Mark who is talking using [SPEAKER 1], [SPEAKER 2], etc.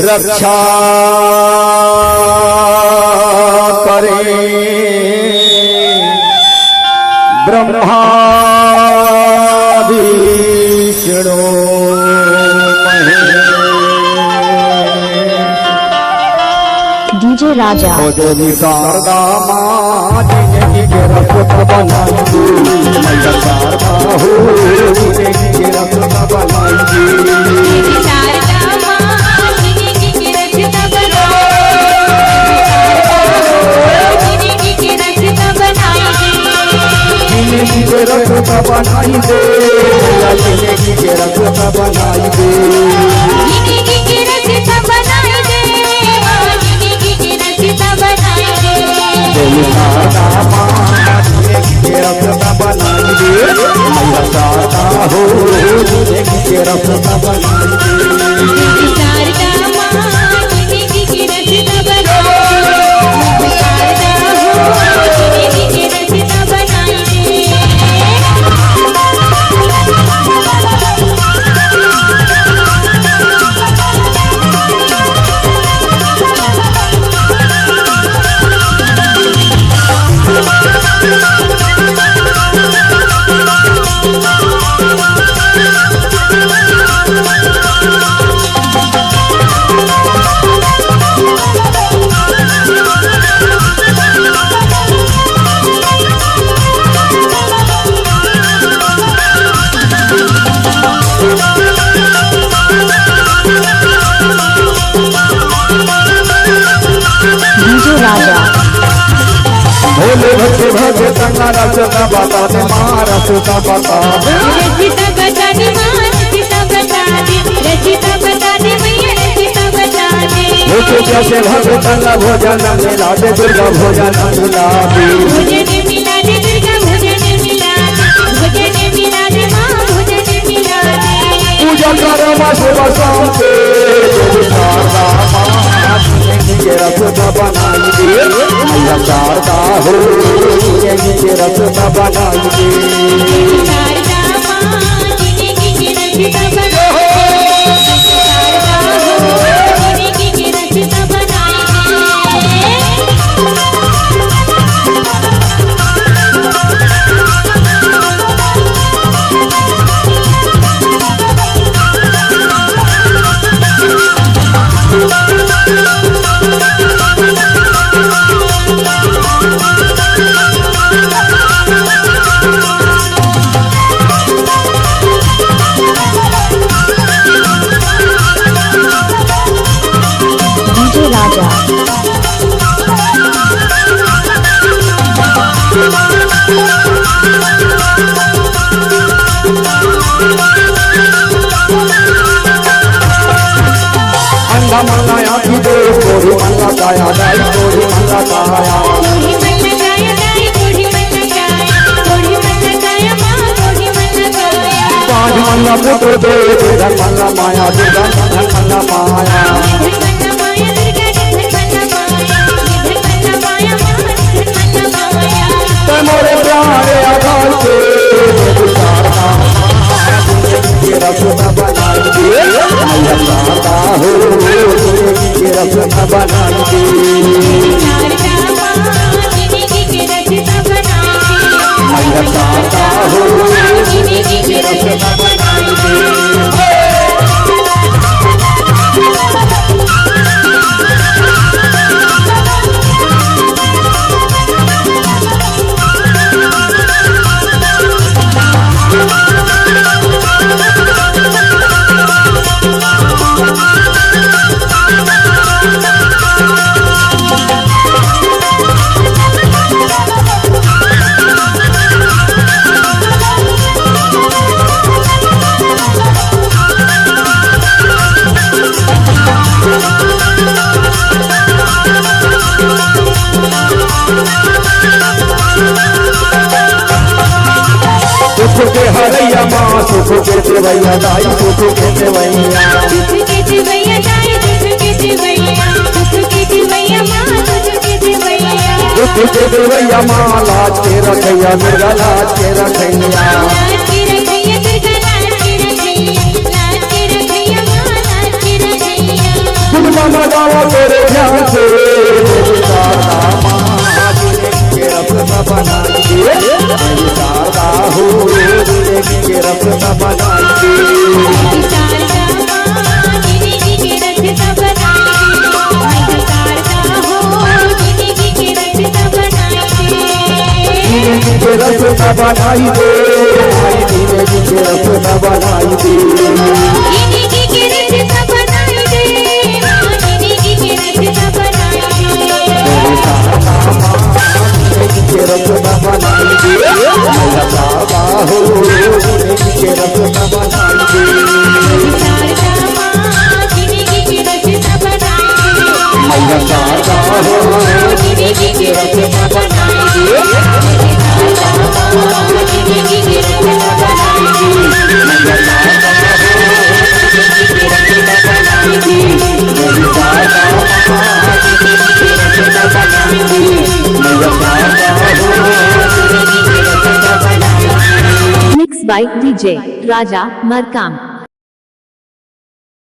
[SPEAKER 1] रक्षा करे ब्रह्मा विष्णु
[SPEAKER 2] डीजे राजा
[SPEAKER 1] देवी शारदा माँ जिंदगी के रखत बनाएंगे मैया शारदा हो जिंदगी के रखत बनाएंगे जिंदगी के रखता बनाई दे जिंदगी के रखता बनाई दे
[SPEAKER 3] जिंदगी के रखता बनाई दे जिंदगी के रखता बनाई दे
[SPEAKER 1] देवी शारदा माँ जिंदगी के रखता बनाई दे मैया शारदा हो जिंदगी के रखता बनाई दे
[SPEAKER 3] शारदा माँ जिंदगी के रखता बनाई दे शारदा हो जिंदगी के रखता बनाई दे
[SPEAKER 2] डीजे राजा
[SPEAKER 1] भोले भक्ति भजे संगा रचता बता दे माँ रचता बता दे
[SPEAKER 3] रचिता बता दे माँ रचिता बता दे रचिता बता दे मैया रचिता बता दे
[SPEAKER 1] जैसे भगतन भोजन मिला दे दुर्गा भोजन मिला दे
[SPEAKER 3] भोजन मिला दे दुर्गा भोजन मिला दे भोजन मिला दे माँ भोजन मिला दे
[SPEAKER 1] पूजा करो माँ सुबह शाम से देवी शारदा माँ जिंदगी के रखता बनाई दे मैया शारदा हो जिंदगी के रखता बनाई दे
[SPEAKER 3] शारदा माँ जिंदगी के रखता बनाई दे शारदा हो जिंदगी के रखता बनाई दे
[SPEAKER 2] डीजे राजा
[SPEAKER 1] अंधा मनाया की दे कोरी मल्ला काया दाई कोरी मल्ला काया
[SPEAKER 3] कोढ़ी मन लगाया दाई कोढ़ी मन लगाया कोढ़ी मन लगाया माँ कोढ़ी मन लगाया
[SPEAKER 1] पांच मल्ला पुत्र दे धन मल्ला माया दुर्गा धन मल्ला माया
[SPEAKER 3] धन मन माया दुर्गा धन मन माया धन मन माया माँ धन मन माया
[SPEAKER 1] ते मोरे प्यारे आधार से देवी शारदा जिंदगी के रखता बनाई दे मैया शारदा हो जिंदगी के रखता बनाई दे
[SPEAKER 3] शारदा माँ जिंदगी के रखता बनाई दे
[SPEAKER 1] मैया शारदा हो
[SPEAKER 3] जिंदगी के रखता बनाई दे
[SPEAKER 1] दुख के हरैया माँ सुख के देवैया दाई सुख के देवैया
[SPEAKER 3] सुख के देवैया दाई सुख के देवैया सुख के देवैया माँ सुख के देवैया
[SPEAKER 1] सुख के देवैया माँ लाज के रखैया मिर्गा लाज के रखैया
[SPEAKER 3] लाज के रखैया दुर्गा लाज के रखैया लाज के रखैया माँ लाज के रखैया
[SPEAKER 1] खुद मामा गावा तेरे ध्यान से देवी शारदा माँ जिंदगी के रत्न बनाई दे देवी शारदा हो जिंदगी के रत्न बनाई दे
[SPEAKER 3] शारदा माँ जिंदगी के रत्न बनाई दे शारदा हो जिंदगी के रत्न बनाई दे
[SPEAKER 1] जिंदगी के रत्न बनाई दे जिंदगी के रत्न बनाई दे
[SPEAKER 3] जिंदगी के रत्न बनाई दे माँ जिंदगी के रत्न बनाई दे
[SPEAKER 1] देवी शारदा माँ जिंदगी के रत्न बनाई दे मैया शारदा हो जिंदगी के रत्न बनाई दे
[SPEAKER 3] शारदा माँ जिंदगी के रत्न बनाई दे
[SPEAKER 1] मैया शारदा हो
[SPEAKER 3] जिंदगी के रत्न बनाई दे शारदा माँ जिंदगी के रत्न बनाई दे
[SPEAKER 1] मैया शारदा हो जिंदगी के रत्न बनाई दे मैया शारदा हो
[SPEAKER 2] Mixed by DJ Raja Markam.